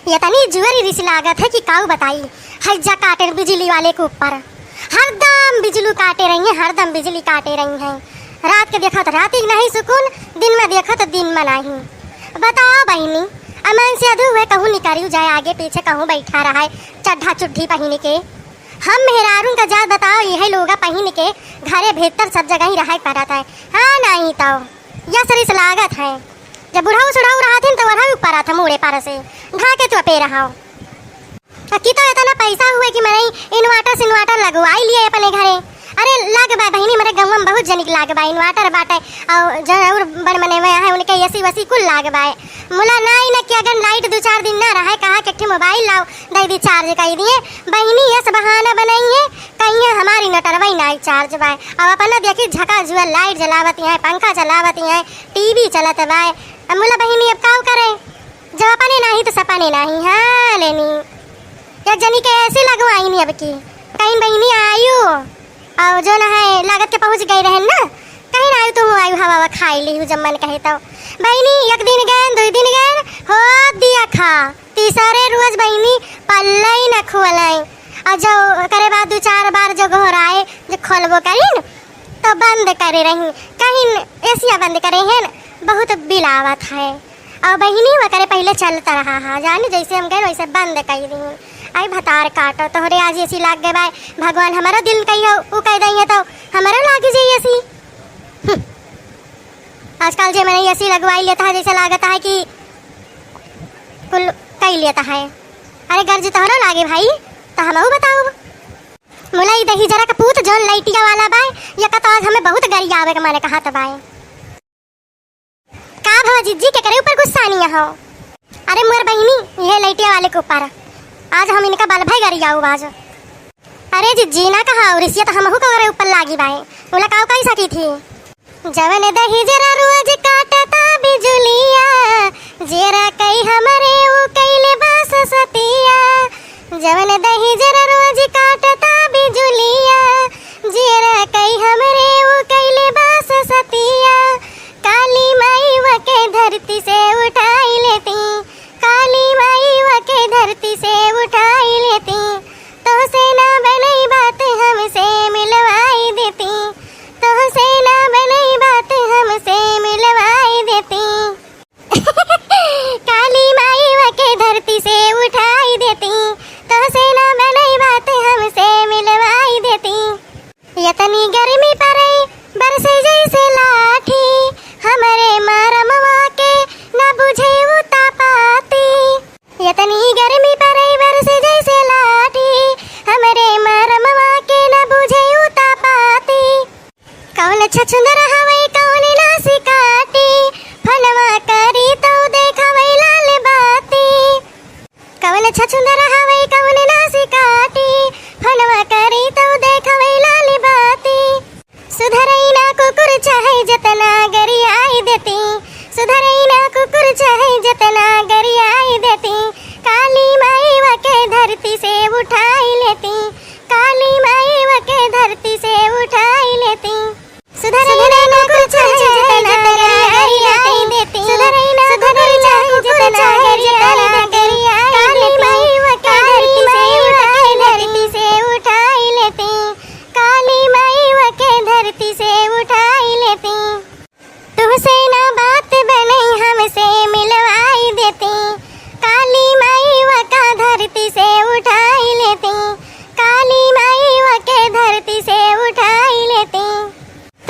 ये तनी जुअरी रिस लागत है कि काऊ बताई। हज्जा काटे बिजली वाले के ऊपर हरदम बिजली काटे रही है, हरदम बिजली काटे रही है। रात के देखा तो रात ही नहीं सुकून, दिन में देखा तो दिन में नहीं। बताओ बहनी, अमन से अधू हुए कहूँ निकरियो जाए आगे पीछे कहूँ बैठा रहा है चड्ढा चुड्ढी पहन के। हम मेहरारून का जात बताओ यही लोग पहन के घरे भीतर सब जगह ही रहा करता है। हाँ नहीं तो यह सरिस लागत है। जब बुढ़ाऊ सुढ़ाऊ रहा थे तो वह ऊपर आता मुड़े पार से घा के तो पे रहा कि तो इतना पैसा हुआ कि मैंने इन्वर्टर लगवाई लिए अपने घरे। अरे लाग बा बहनी मेरे गाँव में बहुत जनिक लाग बा इन्वर्टर बाटे और जो और बड़ मने हुए हैं उनके एसी वसी कुल लाग बा। मुला नहीं ना कि अगर लाइट 2-4 दिन ना रहा कहा कि मोबाइल लाओ दे दी चार्ज कर दिए। बहनी यस बहाना बनाइए कहीं हमारी नटर वही नाइट चार्ज बा। अब अपना देखिए झका जुआ लाइट जलावती है, पंखा चलावती है, टीवी चलत बा। मुला बहनी अब काऊ करे जब अपने नहीं तो सपने नहीं। हाँ लेनी एक जनी के ऐसे लगवाई नहीं अब की कहीं बहनी आयु और जो ना है लागत के पहुंच गई रहे ना कहीं ना आयु तुम आयु हवा खाई ली जब मन कहे तो बहनी एक दिन गए 2 दिन गए हो दिया खा तीसरे रोज बहनी पल्ला ही न खुलाई और जो करे बाद 2-4 बार जो घर आए जो खोलबो करी न तो बंद करे रही कहीं एसिया बंद करे है न बहुत बिलावत है। और बहनी वो करे पहले चलता रहा हाँ जानी जैसे हम गए वैसे बंद कर दी। आई भतार काटो तोहरे आज ऐसी लाग गए भाई भगवान हमारा दिल कहियो वो कह देंगे तो हमारा लाग जाइए ऐसी। आजकल जो मैंने ऐसी लगवाई लेता है जैसे लागता है कि कुल कई लेता है। अरे गर्ज तोहरो लागे भाई तो हम बताओ मुलाई दही जरा का पूत जोन लाइटिया वाला बाय या का तो आज हमें बहुत गरी आवे के मैंने कहा तो बाय का भव जिज्जी के करे ऊपर गुस्सा नहीं हो। अरे मोर बहनी ये लाइटिया वाले के ऊपर आज हम इनका बाल भाई गरी जाऊ आज। अरे जिज्जी ना कहा और इसी तो हमहु को ऊपर लागी बाय बोला काऊ कई सकी थी जवन दही जरा रोज काटता बिजुलिया जरा कई हमरे वो कइले बास सतिया जवन दही जरा रोज काटता बिजुलिया जरा कई हमरे वो कइले बास सतिया काली माई वके धरती से उठाई लेती काली माई वके धरती से उठाई लेती तो से ना बनई बात हमसे मिलवाई देती तो से ना बनई बात हमसे मिलवाई देती काली माई वके धरती से उठाई देती तो से ना बनई बात हमसे मिलवाई देती। यतनी गर्मी पड़े बरसे जैसे लाठी हमारे मरमवा के न बुझे उता पाती यतनी गर्मी पड़े बरसे जैसे लाठी हमारे मरमवा के न बुझे उता पाती कौन छछुंदर हवे कौन नासी काटी फनवा करी तो देखवे लाल बाती कौन छछुंदर हवे कौन नासी काटी फनवा करी तो देखवे लाल बाती सुधरई ना कुकुर चाहे जतना गरी आई देती सुधरई ना कुकुर चाहे जतना गरी आई देती काली माई वके धरती से उठाई लेती काली माई वके धरती से उठाई लेती सुधरई ना कुकुर चाहे जतना गरी आई देती सुधरई ना कुकुर चाहे जतना गरी आई काली माई वके धरती से उठाई लेती काली माई वके धरती से उठाई लेती तुमसे ना बात बने हमसे मिलवाई देती काली माई वका धरती से उठाई लेती काली माई वके धरती से उठाई लेती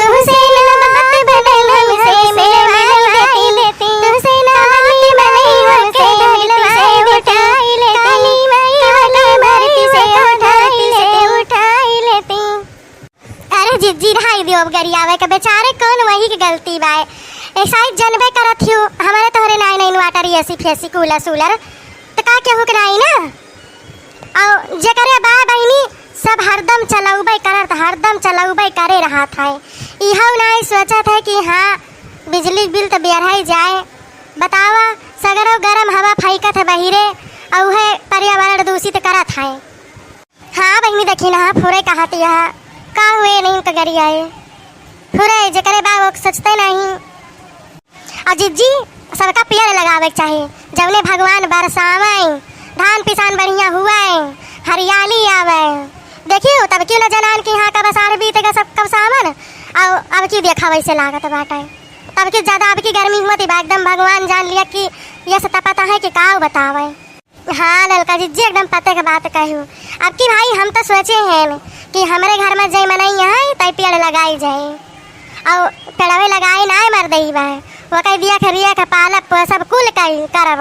तुमसे ना बात बने हमसे मिलवाई देती तुमसे ना बात बने हमसे मिलवाई उठाई लेती काली माई वका धरती से उठाई लेती। अरे जिज्जी ढाई दियो अब गरी आवे के बेचारे कौन वही की गलती बाय ऐसा ही जनबे करत हियो हमारे तोहरे नाइन इन्वर्टर एसी फेसी कूलर सूलर तो का केहू के नहीं ना और जे करे बा बहनी सब हरदम चलाऊबे करत हरदम चलाऊबे करे रहा था इहो नहीं सोचा था कि हाँ बिजली बिल तो बेरहाई जाए। बतावा सगरो गरम हवा फैकत है बहिरे और है पर्यावरण दूषित करत है। हाँ बहनी देखी ना फुरे कहती है का हुए नहीं तो गरी आए फुरे जे करे बा वो सोचते नहीं। और जिज्जी सबका पेड़ लगावे चाहिए जवने भगवान बरसावे न जनान कि यहाँ का बसार बीतेगा सब कब सावन। अब की देखा वैसे लागत बाटा तब की ज्यादा अब की गर्मी हुआ थी एकदम भगवान जान लिया कि ये सब पता है कि का बतावे। हाँ ललका जी एकदम पते के बात कहूँ। अब की भाई हम तो सोचे हैं कि हमारे घर में जय मनाई है तय पेड़ लगाई जाए और पेड़वे लगाए ना मर दई बा वो कह दिया खरिया का पालक सब कुल कई करब।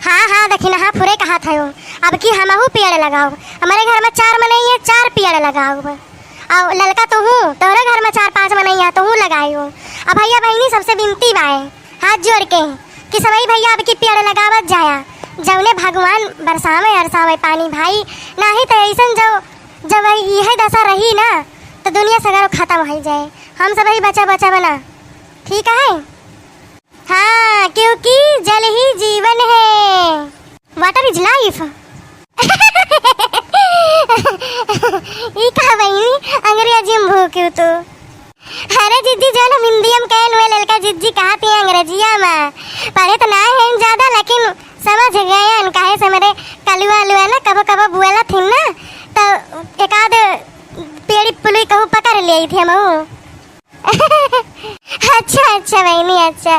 हाँ देखी ना फुरे कहा था अब की हमहू पेड़ लगाओ। हमारे घर में 4 मनई है 4 पेड़ लगाओ। और ललका तो हूँ तोहरे घर में 4-5 मनई है तो हूँ लगाई हूँ। अब भैया बहनी सबसे विनती बाए हाथ जोड़ के कि सभी भैया अब की पेड़ लगावत जाया जौने भगवान बरसावे अरसावे पानी भाई नहीं तो ऐसा जब यह दशा रही ना तो दुनिया सगर खत्म हो जाए। हम सब ही बचा बना ठीक है। हाँ क्योंकि जल ही जीवन है वाटर इज लाइफ। ई का बहनी अंग्रेजी में भूक्यू तो अरे जिज्जी जो ना हिंदी में कहन हुए ललका जिज्जी कहती है अंग्रेजिया में पढ़े तो ना है ज्यादा लेकिन समझ गए काहे से मेरे कलुआ लुआ ना कबो बुएला थी ना तो एक आध पेड़ी पुली कहूँ पकड़ ली थी हम। अच्छा बहनी अच्छा।